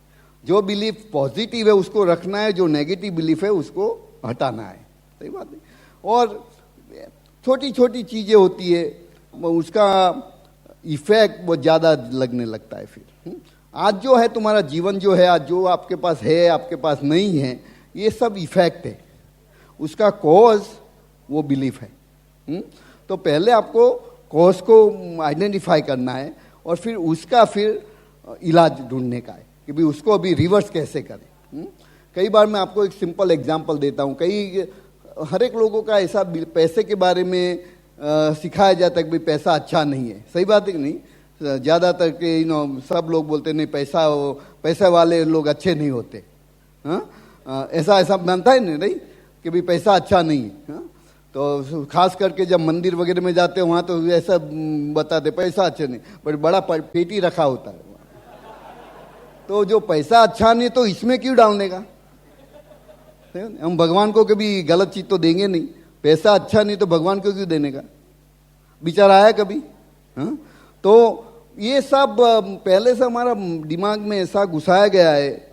जो बिलीफ पॉजिटिव है उसको रखना है, जो नेगेटिव बिलीफ है उसको हटाना है। सही बात है। और छोटी छोटी चीज़ें होती है, उसका इफेक्ट बहुत ज़्यादा लगने लगता है। फिर आज जो है तुम्हारा जीवन जो है, आज जो आपके पास है आपके पास नहीं है, ये सब इफेक्ट है, उसका कॉज वो बिलीफ है। तो पहले आपको कॉज को आइडेंटिफाई करना है और फिर उसका फिर इलाज ढूंढने का है कि भाई उसको अभी रिवर्स कैसे करें। कई बार मैं आपको एक सिंपल एग्जांपल देता हूँ। हर एक लोगों का ऐसा पैसे के बारे में सिखाया जाता है कि भाई पैसा अच्छा नहीं है। सही बात है कि नहीं? ज़्यादातर के सब लोग बोलते नहीं, पैसा वाले लोग अच्छे नहीं होते। ऐसा मानता है नहीं कि भाई पैसा अच्छा नहीं है। तो खास करके जब मंदिर वगैरह में जाते हैं वहाँ तो ऐसा बताते पैसा अच्छा नहीं, पर बड़ा पेटी रखा होता है। तो जो पैसा अच्छा नहीं तो इसमें क्यों डालने का? हम भगवान को कभी गलत चीज तो देंगे नहीं। पैसा अच्छा नहीं तो भगवान को क्यों देने का? विचार आया कभी? तो ये सब पहले से हमारा दिमाग में ऐसा घुसाया गया है।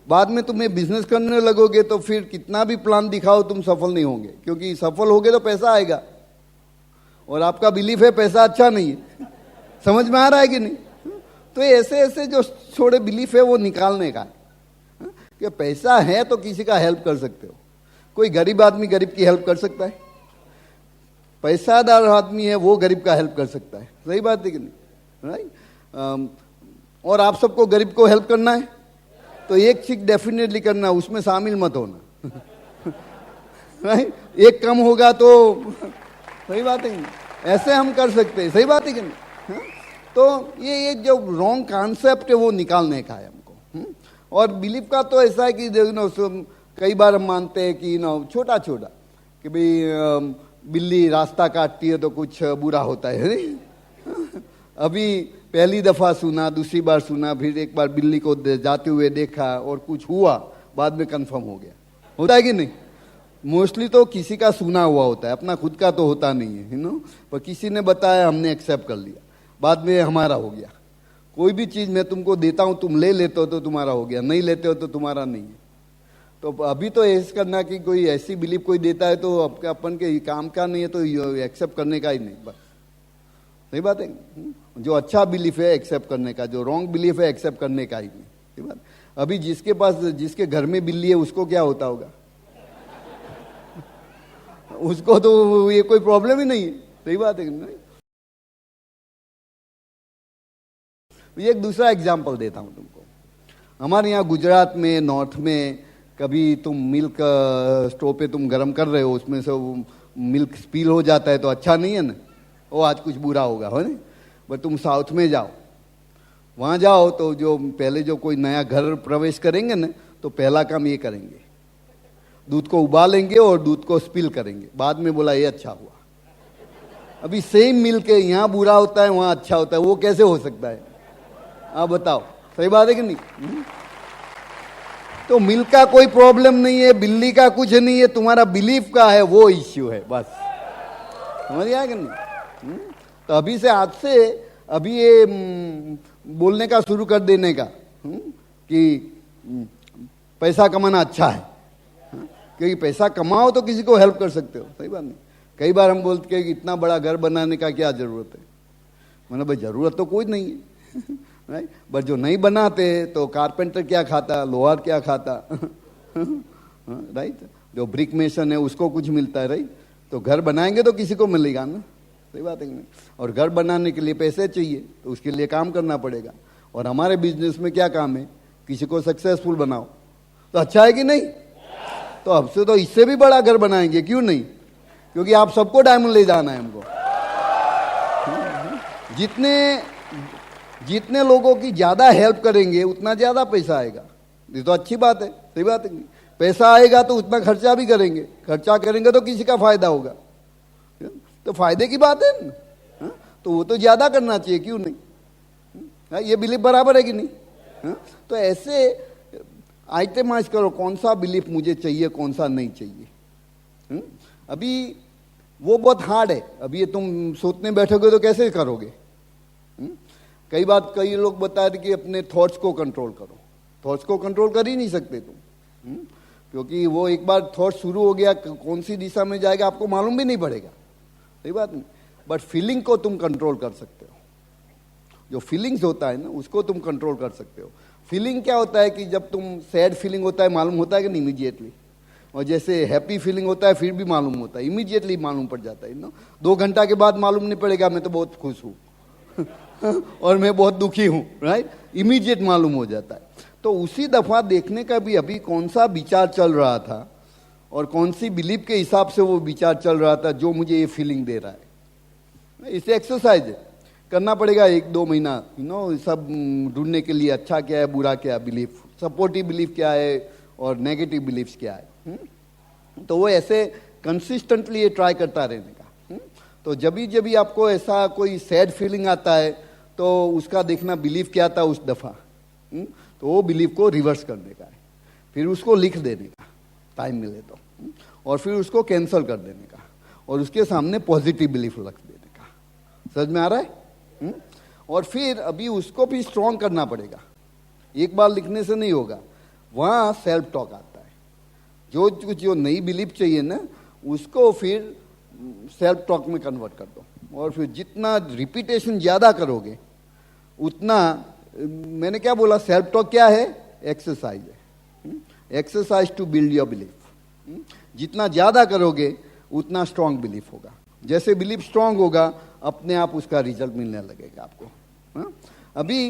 बाद में तुम्हें बिजनेस करने लगोगे तो फिर कितना भी प्लान दिखाओ तुम सफल नहीं होंगे, क्योंकि सफल होगे तो पैसा आएगा और आपका बिलीफ है पैसा अच्छा नहीं है। समझ में आ रहा है कि नहीं? तो ऐसे ऐसे जो थोड़े बिलीफ है वो निकालने का है कि पैसा है तो किसी का हेल्प कर सकते हो। कोई गरीब आदमी गरीब की हेल्प कर सकता है, पैसादार आदमी है वो गरीब का हेल्प कर सकता है। सही बात है कि नहीं? राइट? और आप सबको गरीब को हेल्प करना है तो एक चीज डेफिनेटली करना, उसमें शामिल मत होना। राइट? एक कम होगा तो सही बात है कि नहीं? ऐसे हम कर सकते हैं। सही बात है कि नहीं? तो ये जो रॉन्ग कॉन्सेप्ट है वो निकालने का है हमको। और बिलीफ का तो ऐसा है कि कई बार हम मानते हैं कि छोटा छोटा कि भाई बिल्ली रास्ता काटती है तो कुछ बुरा होता है। अभी पहली दफा सुना, दूसरी बार सुना, फिर एक बार बिल्ली को जाते हुए देखा और कुछ हुआ, बाद में कंफर्म हो गया। होता है कि नहीं? मोस्टली तो किसी का सुना हुआ होता है, अपना खुद का तो होता नहीं है, पर किसी ने बताया हमने एक्सेप्ट कर लिया, बाद में हमारा हो गया। कोई भी चीज मैं तुमको देता हूं, तुम ले लेते हो तो तुम्हारा हो गया, नहीं लेते हो तो तुम्हारा नहीं है। तो अभी तो ऐसा करना कि कोई ऐसी बिलीफ कोई देता है तो अपन के काम का नहीं है तो एक्सेप्ट करने का ही नहीं, बस। सही बात है? जो अच्छा बिलीफ है एक्सेप्ट करने का, जो रॉन्ग बिलीफ है एक्सेप्ट करने का ही नहीं। सही बात। अभी जिसके घर में बिल्ली है उसको क्या होता होगा? उसको तो ये कोई प्रॉब्लम ही नहीं है, सही बात है कि नहीं? ये एक दूसरा एग्जाम्पल देता हूं तुमको। हमारे यहाँ गुजरात में, नॉर्थ में, कभी तुम मिल्क स्टोव पे तुम गर्म कर रहे हो, उसमें से वो मिल्क स्पील हो जाता है तो अच्छा नहीं है ना, वो आज कुछ बुरा होगा, है ना? बट तुम साउथ में जाओ, वहाँ जाओ तो जो पहले जो कोई नया घर प्रवेश करेंगे ना, तो पहला काम ये करेंगे, दूध को उबालेंगे और दूध को स्पिल करेंगे, बाद में बोला ये अच्छा हुआ। अभी सेम मिल्क है, यहाँ बुरा होता है वहाँ अच्छा होता है, वो कैसे हो सकता है? आप बताओ, सही बात है कि नहीं? तो मिल्क का कोई प्रॉब्लम नहीं है, बिल्ली का कुछ नहीं है, तुम्हारा बिलीफ का है, वो इश्यू है बस। समझ आया कि नहीं? तो अभी से, आज से अभी ये बोलने का शुरू कर देने का कि पैसा कमाना अच्छा है, क्योंकि पैसा कमाओ तो किसी को हेल्प कर सकते हो, सही बात नहीं? कई बार हम बोलते हैं कि इतना बड़ा घर बनाने का क्या जरूरत है? मतलब भाई जरूरत तो कोई नहीं है, राइट? बट जो नहीं बनाते तो कारपेंटर क्या खाता, लोहार क्या खाता, राइट? जो ब्रिक मेसन है उसको कुछ मिलता है, राइट? तो घर बनाएंगे तो किसी को मिलेगा ना, सही बात है कि नहीं? और घर बनाने के लिए पैसे चाहिए, तो उसके लिए काम करना पड़ेगा। और हमारे बिजनेस में क्या काम है? किसी को सक्सेसफुल बनाओ, तो अच्छा है कि नहीं? तो अब से तो इससे भी बड़ा घर बनाएंगे, क्यों नहीं? क्योंकि आप सबको डायमंड ले जाना है हमको। जितने लोगों की ज्यादा हेल्प करेंगे उतना ज्यादा पैसा आएगा। ये तो अच्छी बात है, सही बात है कि नहीं? पैसा आएगा तो उतना खर्चा भी करेंगे, खर्चा करेंगे तो किसी का फायदा होगा, तो फायदे की बात है ना? तो वो तो ज्यादा करना चाहिए, क्यों नहीं? ये बिलीफ बराबर है कि नहीं? तो ऐसे आइटमाइज करो, कौन सा बिलीफ मुझे चाहिए, कौन सा नहीं चाहिए। अभी वो बहुत हार्ड है, अभी ये तुम सोचने बैठोगे तो कैसे करोगे? कई लोग बता रहे कि अपने थॉट्स को कंट्रोल करो। थॉट्स को कंट्रोल कर ही नहीं सकते तुम, क्योंकि वो एक बार थॉट शुरू हो गया, कौन सी दिशा में जाएगा आपको मालूम भी नहीं पड़ेगा, सही बात नहीं? बट फीलिंग को तुम कंट्रोल कर सकते हो। जो फीलिंग्स होता है ना, उसको तुम कंट्रोल कर सकते हो। फीलिंग क्या होता है कि जब तुम सैड फीलिंग होता है, मालूम होता है कि नहीं इमीडिएटली, और जैसे हैप्पी फीलिंग होता है फिर भी मालूम होता है, इमीडिएटली मालूम पड़ जाता है ना। 2 घंटा के बाद मालूम नहीं पड़ेगा मैं तो बहुत खुश हूँ और मैं बहुत दुखी हूँ, राइट? इमीडिएट मालूम हो जाता है। तो उसी दफा देखने का भी अभी कौन सा विचार चल रहा था और कौन सी बिलीफ के हिसाब से वो विचार चल रहा था जो मुझे ये फीलिंग दे रहा है। इसे एक्सरसाइज है, करना पड़ेगा 1-2 महीना, सब ढूंढने के लिए अच्छा क्या है, बुरा क्या है, बिलीफ, सपोर्टिव बिलीफ क्या है और नेगेटिव बिलीफ्स क्या है। तो वो ऐसे कंसिस्टेंटली ये ट्राई करता रहने का। तो जब भी आपको ऐसा कोई सैड फीलिंग आता है तो उसका देखना बिलीफ क्या था उस दफा, तो वो बिलीफ को रिवर्स करने का है, फिर उसको लिख देने का टाइम मिले तो, और फिर उसको कैंसिल कर देने का और उसके सामने पॉजिटिव बिलीफ रख देने का। समझ में आ रहा है? और फिर अभी उसको भी स्ट्रॉन्ग करना पड़ेगा, एक बार लिखने से नहीं होगा। वहाँ सेल्फ टॉक आता है, जो नई बिलीफ चाहिए ना उसको फिर सेल्फ टॉक में कन्वर्ट कर दो, और फिर जितना रिपीटेशन ज्यादा करोगे उतना, मैंने क्या बोला, सेल्फ टॉक क्या है? एक्सरसाइज है, exercise to build your belief. जितना ज्यादा करोगे उतना स्ट्रांग बिलीफ होगा, जैसे बिलीफ स्ट्रांग होगा अपने आप उसका रिजल्ट मिलने लगेगा आपको। अभी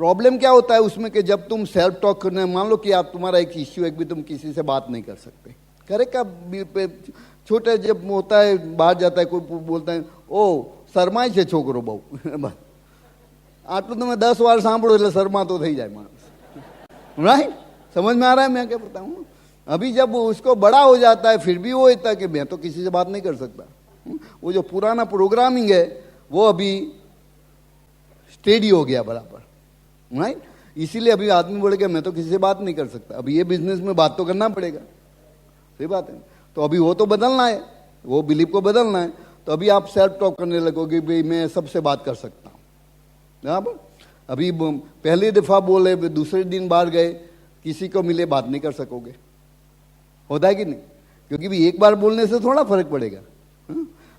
प्रॉब्लम क्या होता है उसमें कि जब तुम सेल्फ टॉक करने, मान लो कि आप तुम्हारा एक इश्यू है कि तुम किसी से बात नहीं कर सकते, करेक्ट? का छोटे जब होता है, बाहर जाता है कोई बोलता है ओ शर्माई છે છોકરો બહુ, આટલું તમે 10 વાર સાંભળો એટલે શર્મા તો થઈ જાય मानस, राइट? समझ में आ रहा है मैं क्या बताऊं? अभी जब उसको बड़ा हो जाता है फिर भी वो होता है कि मैं तो किसी से बात नहीं कर सकता। वो जो पुराना प्रोग्रामिंग है वो अभी स्टेडी हो गया बराबर, राइट? इसीलिए अभी आदमी बोलेगा मैं तो किसी से बात नहीं कर सकता। अभी ये बिजनेस में बात तो करना पड़ेगा, सही बात है? तो अभी वो तो बदलना है, वो बिलीफ को बदलना है। तो अभी आप सेल्फ टॉक करने लगोगे, भाई मैं सबसे बात कर सकता हूँ। बराबर? अभी पहली दफा बोले, दूसरे दिन बाहर गए, किसी को मिले बात नहीं कर सकोगे, होता है कि नहीं? क्योंकि भी एक बार बोलने से थोड़ा फर्क पड़ेगा।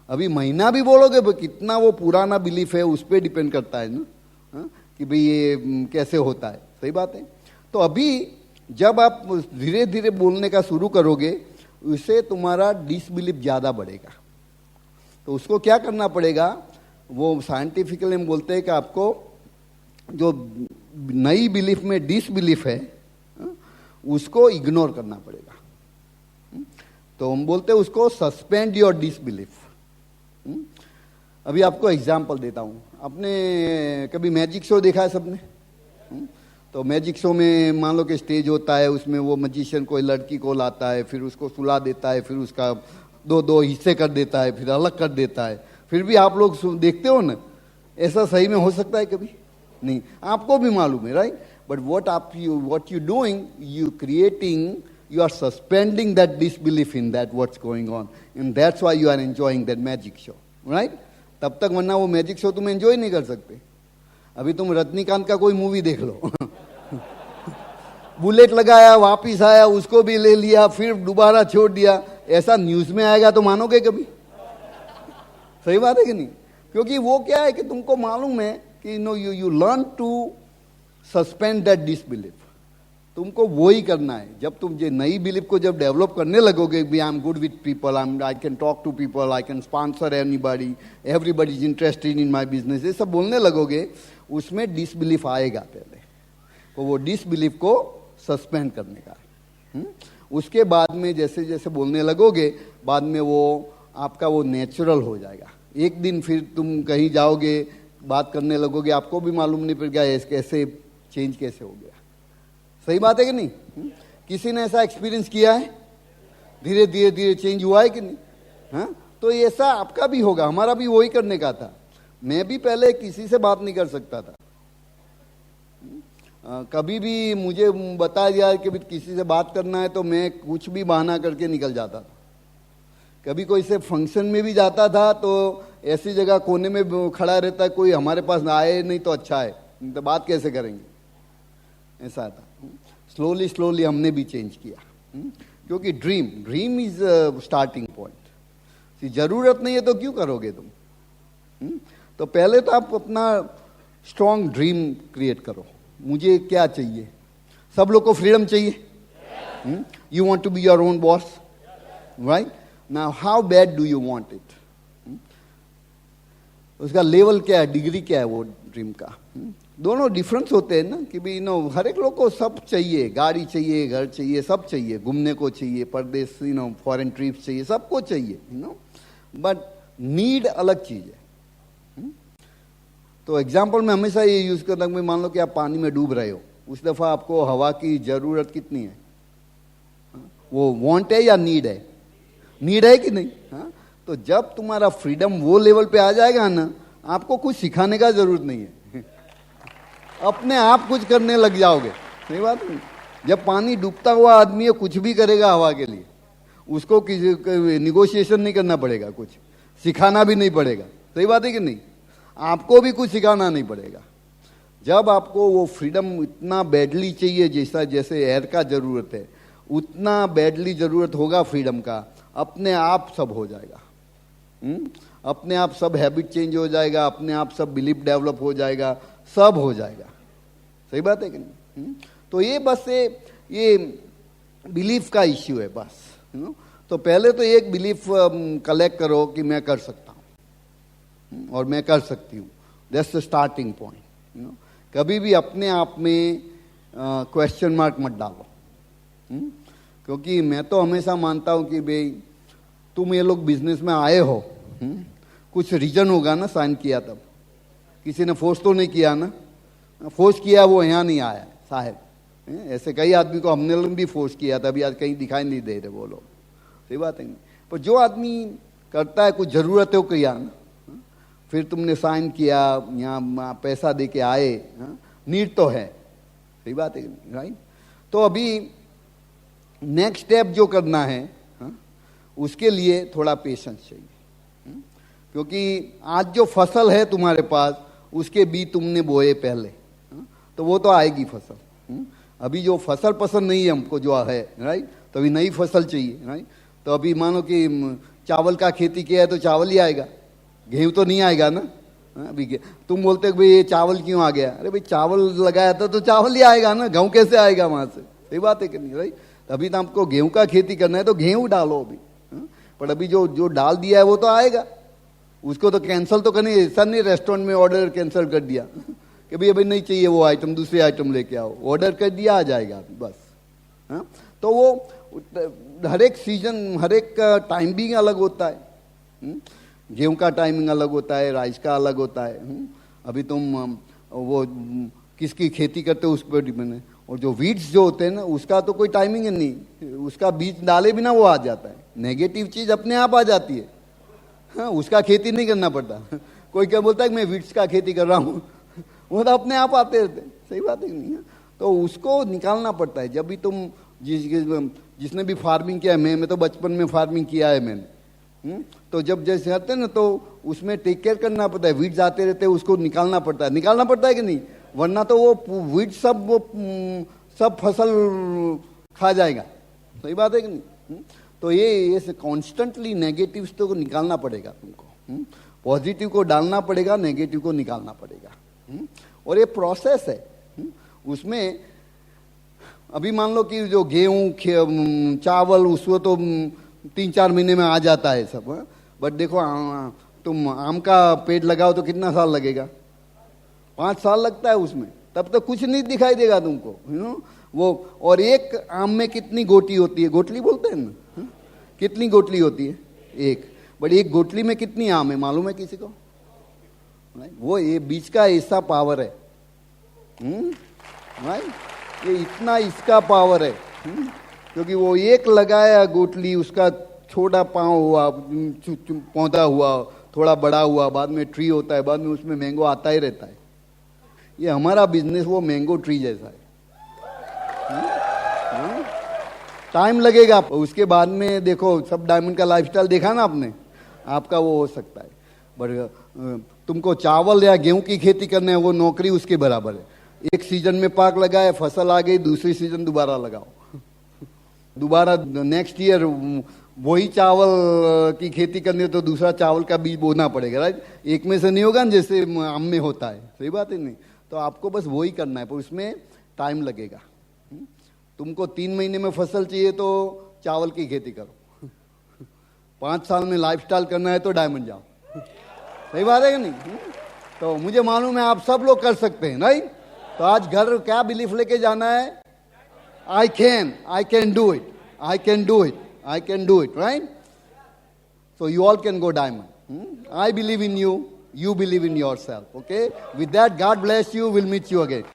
अभी महीना भी बोलोगे, कितना वो पुराना बिलीफ है उस पर डिपेंड करता है ना, कि भाई ये कैसे होता है, सही बात है। तो अभी जब आप धीरे धीरे बोलने का शुरू करोगे, उससे तुम्हारा डिसबिलीफ ज़्यादा बढ़ेगा। तो उसको क्या करना पड़ेगा, वो साइंटिफिकली हम बोलते हैं कि आपको जो नई बिलीफ में डिसबिलीफ है उसको इग्नोर करना पड़ेगा। तो हम बोलते हैं उसको सस्पेंड योर डिसबिलीफ। अभी आपको एग्जांपल देता हूँ। आपने कभी मैजिक शो देखा है सबने? तो मैजिक शो में मान लो कि स्टेज होता है, उसमें वो मैजिशियन कोई लड़की को लाता है, फिर उसको सुला देता है, फिर उसका दो दो हिस्से कर देता है, फिर अलग कर देता है। फिर भी आप लोग देखते हो ना, ऐसा सही में हो सकता है कभी? नहीं, आपको भी मालूम है, right? But what you doing, you creating, you are suspending that disbelief in that what's going on, and that's why you are enjoying that magic show, right? तब तक, वरना वो मैजिक शो तुम एंजॉय नहीं कर सकते। अभी तुम रजनीकांत का कोई मूवी देख लो बुलेट लगाया, वापिस आया, उसको भी ले लिया, फिर दोबारा छोड़ दिया, ऐसा न्यूज में आएगा तो मानोगे कभी? सही बात है कि नहीं? क्योंकि वो क्या है कि तुमको मालूम है कि you learn to suspend that disbelief. तुमको वो ही करना है। जब तुम ये नई बिलीफ को जब डेवलप करने लगोगे, I am good with people, I can talk to people, I can sponsor anybody, everybody is interested in my business, ये सब बोलने लगोगे, उसमें डिसबिलीफ आएगा पहले। तो वो डिसबिलीफ को सस्पेंड करने का। उसके बाद में जैसे जैसे बोलने लगोगे, बाद में वो आपका वो नेचुरल हो जाएगा। एक दिन फिर तुम कहीं जाओगे, बात करने लगोगे, आपको भी मालूम नहीं पड़ गया कैसे चेंज कैसे हो गया। सही बात है कि नहीं? किसी ने ऐसा एक्सपीरियंस किया है? धीरे धीरे धीरे चेंज हुआ है कि नहीं? हाँ, तो ऐसा आपका भी होगा। हमारा भी वही करने का था। मैं भी पहले किसी से बात नहीं कर सकता था। कभी भी मुझे बता दिया कि किसी से बात करना है तो मैं कुछ भी बहाना करके निकल जाता था। कभी कोई से फंक्शन में भी जाता था तो ऐसी जगह कोने में खड़ा रहता है, कोई हमारे पास आए नहीं तो अच्छा है, तो बात कैसे करेंगे, ऐसा था। स्लोली स्लोली हमने भी चेंज किया, क्योंकि ड्रीम इज स्टार्टिंग पॉइंट। जरूरत नहीं है तो क्यों करोगे तुम? तो पहले तो आप अपना स्ट्रॉन्ग ड्रीम क्रिएट करो। मुझे क्या चाहिए? सब लोग को फ्रीडम चाहिए। You want to be your own boss, right? Now how bad do you want it? उसका लेवल क्या है, डिग्री क्या है वो ड्रीम का? दोनों डिफरेंस होते हैं ना, कि भी हर एक लोग को सब चाहिए, गाड़ी चाहिए, घर चाहिए, सब चाहिए, घूमने को चाहिए, परदेश फॉरेन ट्रिप्स चाहिए, सबको चाहिए, बट नीड अलग चीज है। तो एग्जाम्पल में हमेशा ये यूज करता हूं, मान लो कि आप पानी में डूब रहे हो, उस दफा आपको हवा की जरूरत कितनी है? वो वांट है या नीड है? नीड है कि नहीं? हाँ, तो जब तुम्हारा फ्रीडम वो लेवल पे आ जाएगा ना, आपको कुछ सिखाने का जरूरत नहीं है, अपने आप कुछ करने लग जाओगे। सही बात नहीं? जब पानी डूबता हुआ आदमी है, कुछ भी करेगा हवा के लिए, उसको निगोशिएशन नहीं करना पड़ेगा, कुछ सिखाना भी नहीं पड़ेगा। सही बात है कि नहीं? आपको भी कुछ सिखाना नहीं पड़ेगा। जब आपको वो फ्रीडम इतना बैडली चाहिए, जैसा जैसे एयर का जरूरत है, उतना बैडली जरूरत होगा फ्रीडम का, अपने आप सब हो जाएगा। अपने आप सब हैबिट चेंज हो जाएगा, अपने आप सब बिलीफ डेवलप हो जाएगा, सब हो जाएगा। सही बात है कि नहीं? तो ये बस ये बिलीफ का इश्यू है बस। तो पहले तो एक बिलीफ कलेक्ट करो कि मैं कर सकता हूँ और मैं कर सकती हूँ। That's the starting point. कभी भी अपने आप में क्वेश्चन मार्क मत डालो, क्योंकि मैं तो हमेशा मानता हूँ कि भाई तुम ये लोग बिजनेस में आए हो, कुछ रीजन होगा ना साइन किया तब। किसी ने फोर्स तो नहीं किया ना? फोर्स किया वो यहाँ नहीं आया साहब। ऐसे कई आदमी को हमने लोग भी फोर्स किया था, अभी आज कहीं दिखाई नहीं दे रहे वो लोग। सही बात है नहीं? पर जो आदमी करता है, कुछ जरूरत है वो किया ना, फिर तुमने साइन किया, यहाँ पैसा दे के आए, नीड तो है। सही बात है राइट? तो अभी नेक्स्ट स्टेप जो करना है, उसके लिए थोड़ा पेशेंस चाहिए, क्योंकि आज जो फसल है तुम्हारे पास, उसके बीज तुमने बोए पहले, तो वो तो आएगी फसल। अभी जो फसल पसंद नहीं है हमको जो है, राइट? तो अभी नई फसल चाहिए, राइट? तो अभी मानो कि चावल का खेती किया है तो चावल ही आएगा, गेहूं तो नहीं आएगा ना। अभी तुम बोलते हो भाई ये चावल क्यों आ गया, अरे भाई चावल लगाया था तो चावल ही आएगा ना, गेहूं कैसे आएगा वहां से, सही बात है कि नहीं भाई। अभी तो आपको गेहूं का खेती करना है तो गेहूं डालो अभी, पर अभी जो जो डाल दिया है वो तो आएगा, उसको तो कैंसिल तो करनी, ऐसा नहीं रेस्टोरेंट में ऑर्डर कैंसिल कर दिया कि भाई अभी नहीं चाहिए वो आइटम, दूसरे आइटम लेके आओ, ऑर्डर कर दिया आ जाएगा बस। हाँ, तो वो हर एक सीजन, हर एक टाइमिंग अलग होता है। गेहूं का टाइमिंग अलग होता है, राइस का अलग होता है। अभी तुम वो किसकी खेती करते हो उस पर डिपेंड है। और जो वीड्स जो होते हैं ना उसका तो कोई टाइमिंग है नहीं, उसका बीज डाले बिना वो आ जाता है, नेगेटिव चीज अपने आप आ जाती है। हाँ, उसका खेती नहीं करना पड़ता। कोई क्या बोलता है कि मैं वीड्स का खेती कर रहा हूँ, वो तो अपने आप आते रहते, सही बात है नहीं है। तो उसको निकालना पड़ता है। जब भी तुम जिसने भी फार्मिंग किया है, मैं तो बचपन में फार्मिंग किया है मैंने, तो जब जैसे आते हैं ना तो उसमें टेक केयर करना पड़ता है, वीड्स आते रहते हैं उसको निकालना पड़ता है कि नहीं, वरना तो वो वीड्स सब फसल खा जाएगा, सही बात है कि नहीं। तो ये कॉन्स्टेंटली नेगेटिव्स तो निकालना पड़ेगा तुमको, पॉजिटिव को डालना पड़ेगा, नेगेटिव को निकालना पड़ेगा। और ये प्रोसेस है। उसमें अभी मान लो कि जो गेहूं चावल उसको तो 3-4 महीने में आ जाता है सब, बट देखो तुम आम का पेड़ लगाओ तो कितना साल लगेगा, 5 साल लगता है उसमें, तब तो कुछ नहीं दिखाई देगा तुमको, वो। और एक आम में कितनी गोटी होती है, गोटली बोलते हैं ना, कितनी गोटली होती है एक, बट एक गोटली में कितनी आम है मालूम है किसी को? वो ये बीज का ऐसा पावर है, ये इतना इसका पावर है, क्योंकि वो एक लगाया गोटली, उसका छोटा पाँव हुआ, पौधा हुआ, थोड़ा बड़ा हुआ, बाद में ट्री होता है, बाद में उसमें मैंगो आता ही रहता है। ये हमारा बिजनेस वो मैंगो ट्री जैसा है। टाइम लगेगा, उसके बाद में देखो सब डायमंड का लाइफस्टाइल देखा ना आपने, आपका वो हो सकता है। बट तुमको चावल या गेहूं की खेती करना है, वो नौकरी उसके बराबर है। एक सीजन में पाक लगाए, फसल आ गई, दूसरी सीजन दोबारा लगाओ, दोबारा नेक्स्ट ईयर वही चावल की खेती करनी है तो दूसरा चावल का बीज बोना पड़ेगा, राइट। एक में से नहीं होगा ना, जैसे आम में होता है, सही बात है नहीं। तो आपको बस वही करना है, पर उसमें टाइम लगेगा। तुमको 3 महीने में फसल चाहिए तो चावल की खेती करो, 5 साल में लाइफस्टाइल करना है तो डायमंड जाओ, सही बात है कि नहीं। तो मुझे मालूम है आप सब लोग कर सकते हैं, नहीं। तो आज घर क्या बिलीफ लेके जाना है, I can do it, I can do it, right? So you all can go diamond. I believe in you, you believe in yourself, okay? With that, God bless you, we'll meet you again.